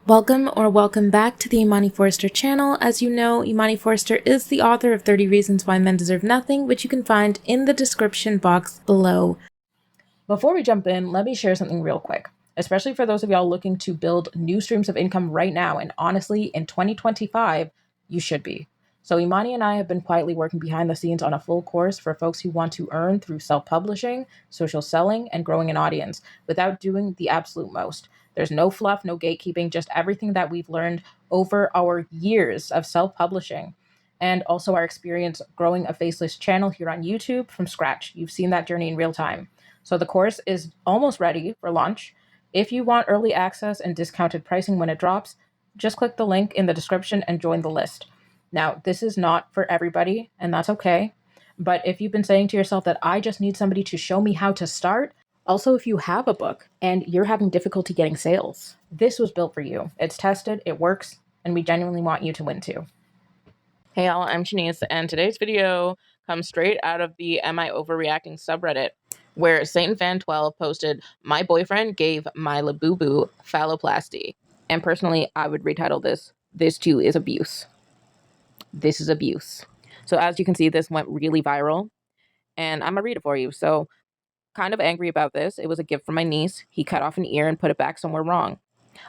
Welcome back to the Imani Forrester channel. As you know, Imani Forrester is the author of 30 Reasons Why Men Deserve Nothing, which you can find in the description box below. Before we jump in, let me share something real quick, especially for those of y'all looking to build new streams of income right now. And honestly, in 2025, you should be. So Imani and I have been quietly working behind the scenes on a full course for folks who want to earn through self-publishing, social selling, and growing an audience without doing the absolute most. There's no fluff, no gatekeeping, just everything that we've learned over our years of self-publishing and also our experience growing a faceless channel here on YouTube from scratch. You've seen that journey in real time. So the course is almost ready for launch. If you want early access and discounted pricing when it drops, just click the link in the description and join the list. Now, this is not for everybody, and that's okay. But if you've been saying to yourself that I just need somebody to show me how to start, also, if you have a book and you're having difficulty getting sales, this was built for you. It's tested, it works, and we genuinely want you to win too. Hey y'all, I'm Shanice, and today's video comes straight out of the Am I Overreacting subreddit, where Satan Fan 12 posted, "My boyfriend gave my Labubu phalloplasty." And personally, I would retitle this too is abuse. This is abuse. So as you can see, this went really viral, and I'm gonna read it for you. So, kind of angry about this. It was a gift from my niece. He cut off an ear and put it back somewhere wrong.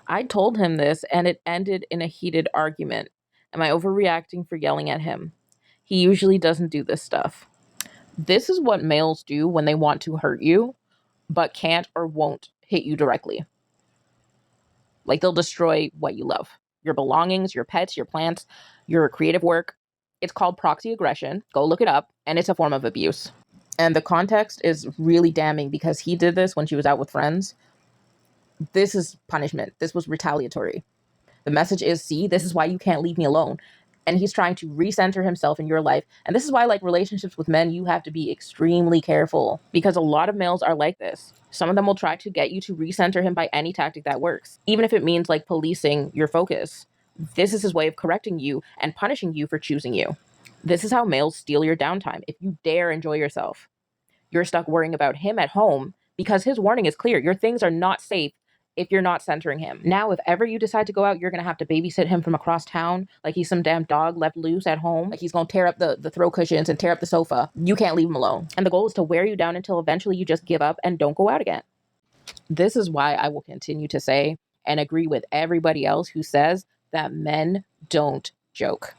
I told him this, and it ended in a heated argument. Am I overreacting for yelling at him? He usually doesn't do this stuff. This is what males do when they want to hurt you, but can't or won't hit you directly. Like, they'll destroy what you love. Your belongings, your pets, your plants, your creative work. It's called proxy aggression. Go look it up, and it's a form of abuse. And the context is really damning because he did this when she was out with friends. This is punishment. This was retaliatory. The message is, see, this is why you can't leave me alone. And he's trying to recenter himself in your life. And this is why, like, relationships with men, you have to be extremely careful because a lot of males are like this. Some of them will try to get you to recenter him by any tactic that works, even if it means like policing your focus. This is his way of correcting you and punishing you for choosing you. This is how males steal your downtime. If you dare enjoy yourself, you're stuck worrying about him at home because his warning is clear. Your things are not safe if you're not centering him. Now, if ever you decide to go out, you're going to have to babysit him from across town like he's some damn dog left loose at home. Like he's going to tear up the throw cushions and tear up the sofa. You can't leave him alone. And the goal is to wear you down until eventually you just give up and don't go out again. This is why I will continue to say and agree with everybody else who says that men don't joke.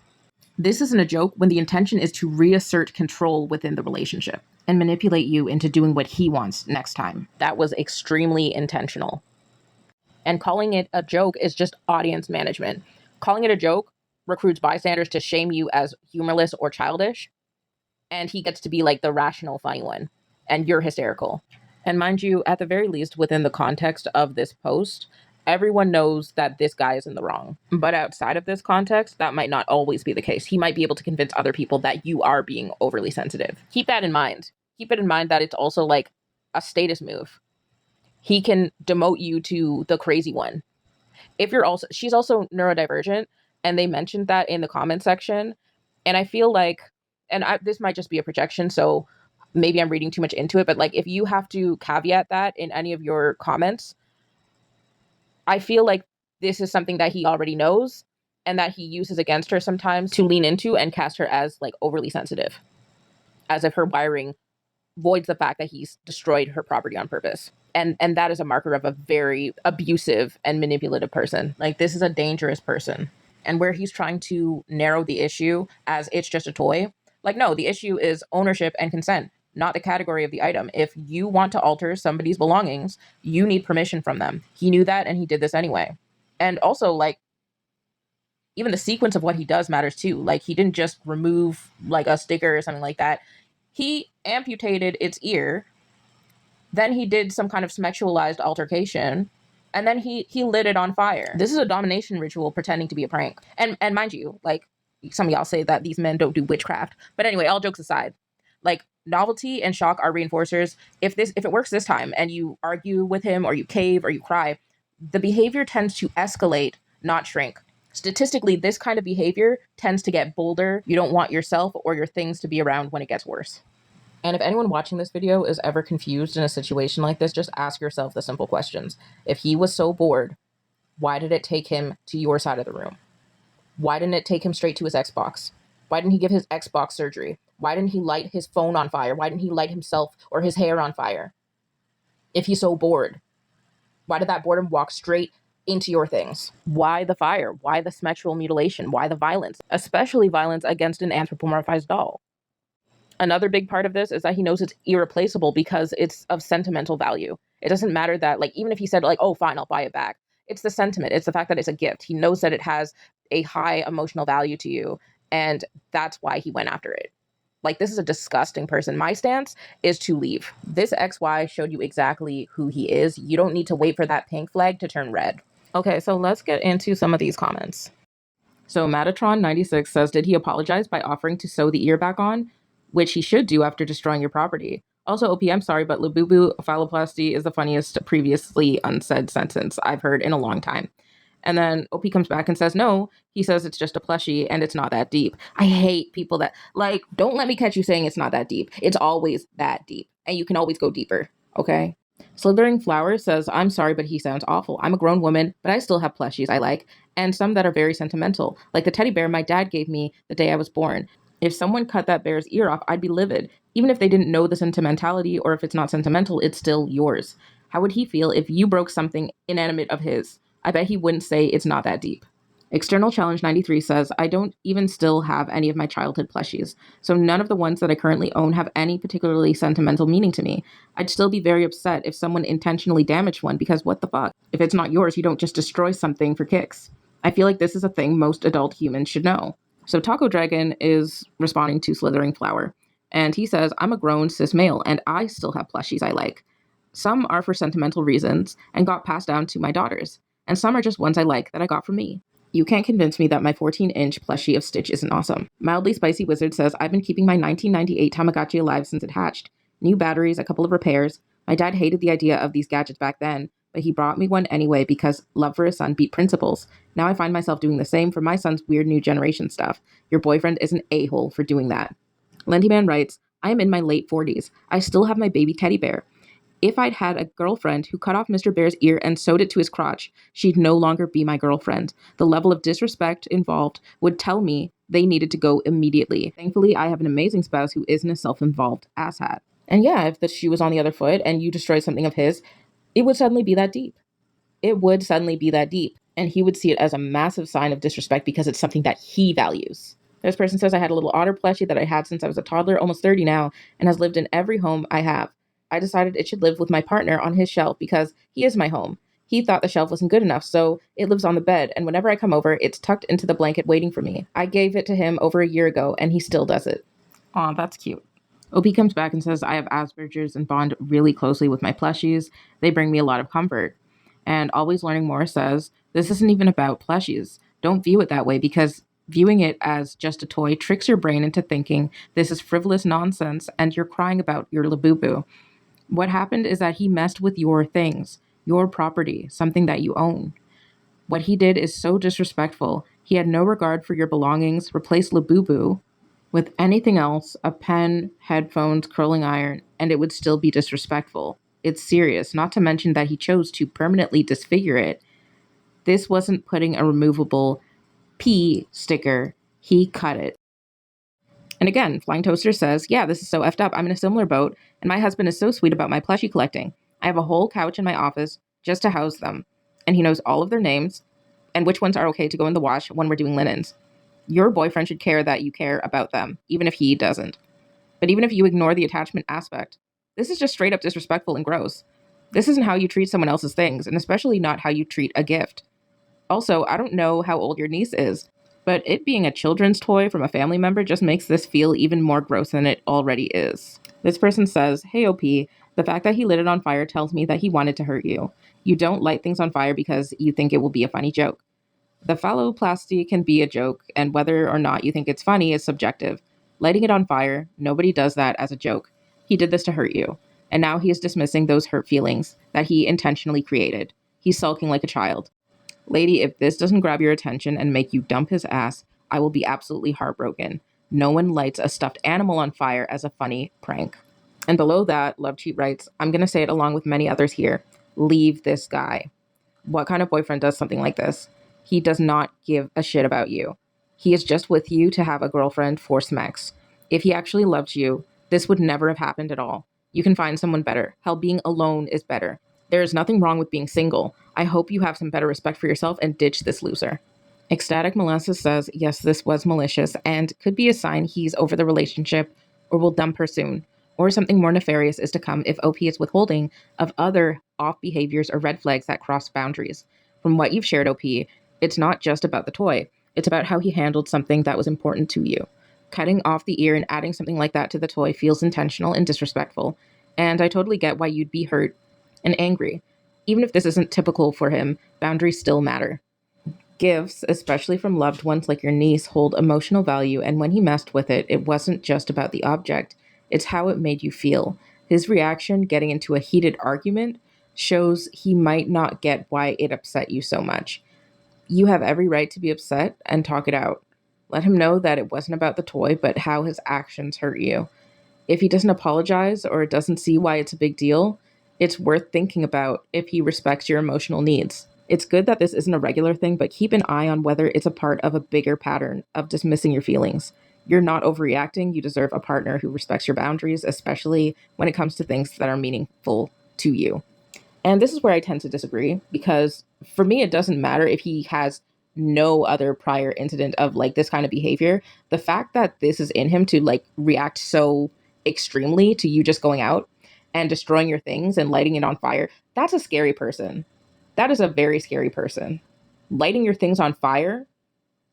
This isn't a joke when the intention is to reassert control within the relationship and manipulate you into doing what he wants next time. That was extremely intentional. And calling it a joke is just audience management. Calling it a joke recruits bystanders to shame you as humorless or childish. And he gets to be like the rational, funny one. And you're hysterical. And mind you, at the very least, within the context of this post, everyone knows that this guy is in the wrong. But outside of this context, that might not always be the case. He might be able to convince other people that you are being overly sensitive. Keep that in mind. Keep it in mind that it's also like a status move. He can demote you to the crazy one. She's also neurodivergent, and they mentioned that in the comment section. And I feel like, this might just be a projection, so maybe I'm reading too much into it, but like if you have to caveat that in any of your comments, I feel like this is something that he already knows and that he uses against her sometimes to lean into and cast her as like overly sensitive, as if her wiring voids the fact that he's destroyed her property on purpose. And that is a marker of a very abusive and manipulative person. Like, this is a dangerous person. And where he's trying to narrow the issue as it's just a toy, like, no, the issue is ownership and consent, not the category of the item. If you want to alter somebody's belongings, you need permission from them. He knew that, and he did this anyway. And also, like, even the sequence of what he does matters too. Like, he didn't just remove like a sticker or something like that. He amputated its ear. Then he did some kind of sexualized altercation, and then he lit it on fire. This is a domination ritual pretending to be a prank. And mind you, like, some of y'all say that these men don't do witchcraft. But anyway, all jokes aside, like, novelty and shock are reinforcers. If it works this time and you argue with him or you cave or you cry, the behavior tends to escalate, not shrink. Statistically, this kind of behavior tends to get bolder. You don't want yourself or your things to be around when it gets worse. And if anyone watching this video is ever confused in a situation like this, just ask yourself the simple questions. If he was so bored, Why did it take him to your side of the room? Why didn't it take him straight to his Xbox? Why didn't he give his Xbox surgery? Why didn't he light his phone on fire? Why didn't he light himself or his hair on fire? If he's so bored, why did that boredom walk straight into your things? Why the fire? Why the sexual mutilation? Why the violence? Especially violence against an anthropomorphized doll. Another big part of this is that he knows it's irreplaceable because it's of sentimental value. It doesn't matter that, like, even if he said, like, oh, fine, I'll buy it back. It's the sentiment. It's the fact that it's a gift. He knows that it has a high emotional value to you, and that's why he went after it. Like, this is a disgusting person. My stance is to leave. This XY showed you exactly who he is. You don't need to wait for that pink flag to turn red. Okay, so let's get into some of these comments. So Metatron96 says, did he apologize by offering to sew the ear back on? Which he should do after destroying your property. Also, OP, I'm sorry, but Labubu phalloplasty is the funniest previously unsaid sentence I've heard in a long time. And then OP comes back and says, no, he says it's just a plushie and it's not that deep. I hate people that, like, don't let me catch you saying it's not that deep. It's always that deep. And you can always go deeper, okay? Slithering Flower says, I'm sorry, but he sounds awful. I'm a grown woman, but I still have plushies I like, and some that are very sentimental, like the teddy bear my dad gave me the day I was born. If someone cut that bear's ear off, I'd be livid. Even if they didn't know the sentimentality, or if it's not sentimental, it's still yours. How would he feel if you broke something inanimate of his? I bet he wouldn't say it's not that deep. External Challenge 93 says, I don't even still have any of my childhood plushies, so none of the ones that I currently own have any particularly sentimental meaning to me. I'd still be very upset if someone intentionally damaged one, because what the fuck? If it's not yours, you don't just destroy something for kicks. I feel like this is a thing most adult humans should know. So Taco Dragon is responding to Slithering Flower, and he says, I'm a grown cis male, and I still have plushies I like. Some are for sentimental reasons and got passed down to my daughters, and some are just ones I like that I got from me. You can't convince me that my 14-inch plushie of Stitch isn't awesome. Mildly Spicy Wizard says, I've been keeping my 1998 Tamagotchi alive since it hatched. New batteries, a couple of repairs. My dad hated the idea of these gadgets back then, but he brought me one anyway because love for his son beat principles. Now I find myself doing the same for my son's weird new generation stuff. Your boyfriend is an a-hole for doing that. Lendyman writes, I am in my late 40s. I still have my baby teddy bear. If I'd had a girlfriend who cut off Mr. Bear's ear and sewed it to his crotch, she'd no longer be my girlfriend. The level of disrespect involved would tell me they needed to go immediately. Thankfully, I have an amazing spouse who isn't a self-involved asshat. And yeah, if the shoe was on the other foot and you destroyed something of his, it would suddenly be that deep. It would suddenly be that deep. And he would see it as a massive sign of disrespect because it's something that he values. This person says, I had a little otter plushie that I had since I was a toddler, almost 30 now, and has lived in every home I have. I decided it should live with my partner on his shelf because he is my home. He thought the shelf wasn't good enough, so it lives on the bed, and whenever I come over, it's tucked into the blanket waiting for me. I gave it to him over a year ago, and he still does it. Aw, that's cute. OP comes back and says, I have Asperger's and bond really closely with my plushies. They bring me a lot of comfort. And Always Learning More says, this isn't even about plushies. Don't view it that way because viewing it as just a toy tricks your brain into thinking this is frivolous nonsense and you're crying about your Labubu. What happened is that he messed with your things, your property, something that you own. What he did is so disrespectful. He had no regard for your belongings, replaced Labubu with anything else, a pen, headphones, curling iron, and it would still be disrespectful. It's serious, not to mention that he chose to permanently disfigure it. This wasn't putting a removable P sticker. He cut it. And again, Flying Toaster says, yeah, this is so effed up. I'm in a similar boat, and my husband is so sweet about my plushie collecting. I have a whole couch in my office just to house them, and he knows all of their names and which ones are okay to go in the wash when we're doing linens. Your boyfriend should care that you care about them, even if he doesn't. But even if you ignore the attachment aspect, this is just straight up disrespectful and gross. This isn't how you treat someone else's things, and especially not how you treat a gift. Also, I don't know how old your niece is, but it being a children's toy from a family member just makes this feel even more gross than it already is. This person says, hey OP, the fact that he lit it on fire tells me that he wanted to hurt you. You don't light things on fire because you think it will be a funny joke. The phalloplasty can be a joke, and whether or not you think it's funny is subjective. Lighting it on fire, nobody does that as a joke. He did this to hurt you, and now he is dismissing those hurt feelings that he intentionally created. He's sulking like a child. Lady, if this doesn't grab your attention and make you dump his ass, I will be absolutely heartbroken. No one lights a stuffed animal on fire as a funny prank. And below that, Love Cheat writes, I'm going to say it along with many others here. Leave this guy. What kind of boyfriend does something like this? He does not give a shit about you. He is just with you to have a girlfriend for Smex. If he actually loved you, this would never have happened at all. You can find someone better. Hell, being alone is better. There is nothing wrong with being single. I hope you have some better respect for yourself and ditch this loser. Ecstatic Molasses says, yes, this was malicious and could be a sign he's over the relationship or will dump her soon. Or something more nefarious is to come if OP is withholding of other off behaviors or red flags that cross boundaries. From what you've shared, OP, it's not just about the toy. It's about how he handled something that was important to you. Cutting off the ear and adding something like that to the toy feels intentional and disrespectful. And I totally get why you'd be hurt and angry. Even if this isn't typical for him, boundaries still matter. Gifts, especially from loved ones like your niece, hold emotional value, and when he messed with it, it wasn't just about the object, it's how it made you feel. His reaction, getting into a heated argument, shows he might not get why it upset you so much. You have every right to be upset and talk it out. Let him know that it wasn't about the toy, but how his actions hurt you. If he doesn't apologize or doesn't see why it's a big deal, it's worth thinking about if he respects your emotional needs. It's good that this isn't a regular thing, but keep an eye on whether it's a part of a bigger pattern of dismissing your feelings. You're not overreacting. You deserve a partner who respects your boundaries, especially when it comes to things that are meaningful to you. And this is where I tend to disagree, because for me, it doesn't matter if he has no other prior incident of like this kind of behavior. The fact that this is in him to like react so extremely to you just going out and destroying your things and lighting it on fire, that's a scary person. That is a very scary person. Lighting your things on fire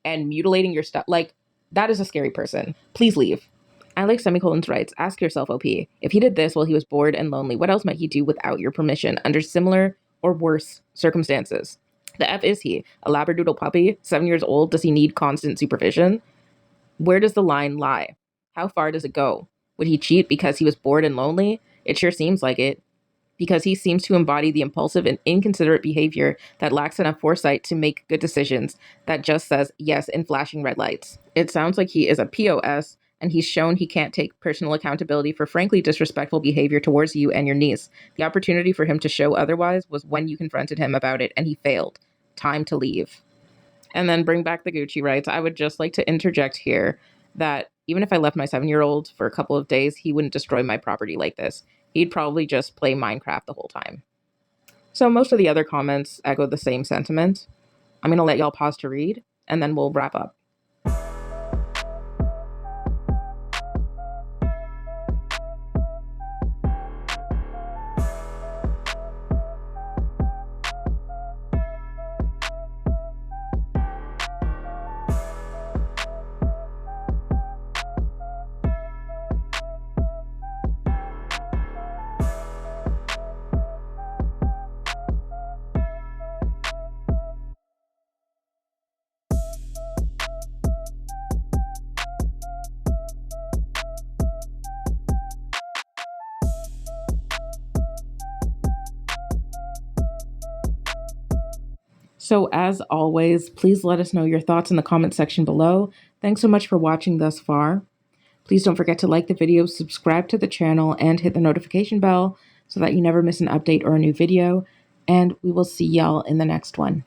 and mutilating your stuff, like, that is a scary person. Please leave. I like Semicolons writes, ask yourself, OP, if he did this while he was bored and lonely, what else might he do without your permission under similar or worse circumstances? The F is he? A Labradoodle puppy? 7 years old? Does he need constant supervision? Where does the line lie? How far does it go? Would he cheat because he was bored and lonely? It sure seems like it, because he seems to embody the impulsive and inconsiderate behavior that lacks enough foresight to make good decisions, that just says yes in flashing red lights. It sounds like he is a POS, and he's shown he can't take personal accountability for frankly disrespectful behavior towards you and your niece. The opportunity for him to show otherwise was when you confronted him about it, and he failed. Time to leave. And then Bring Back the Gucci writes, I would just like to interject here that even if I left my 7-year-old for a couple of days, he wouldn't destroy my property like this. He'd probably just play Minecraft the whole time. So most of the other comments echo the same sentiment. I'm going to let y'all pause to read, and then we'll wrap up. So as always, please let us know your thoughts in the comment section below. Thanks so much for watching thus far. Please don't forget to like the video, subscribe to the channel, and hit the notification bell so that you never miss an update or a new video. And we will see y'all in the next one.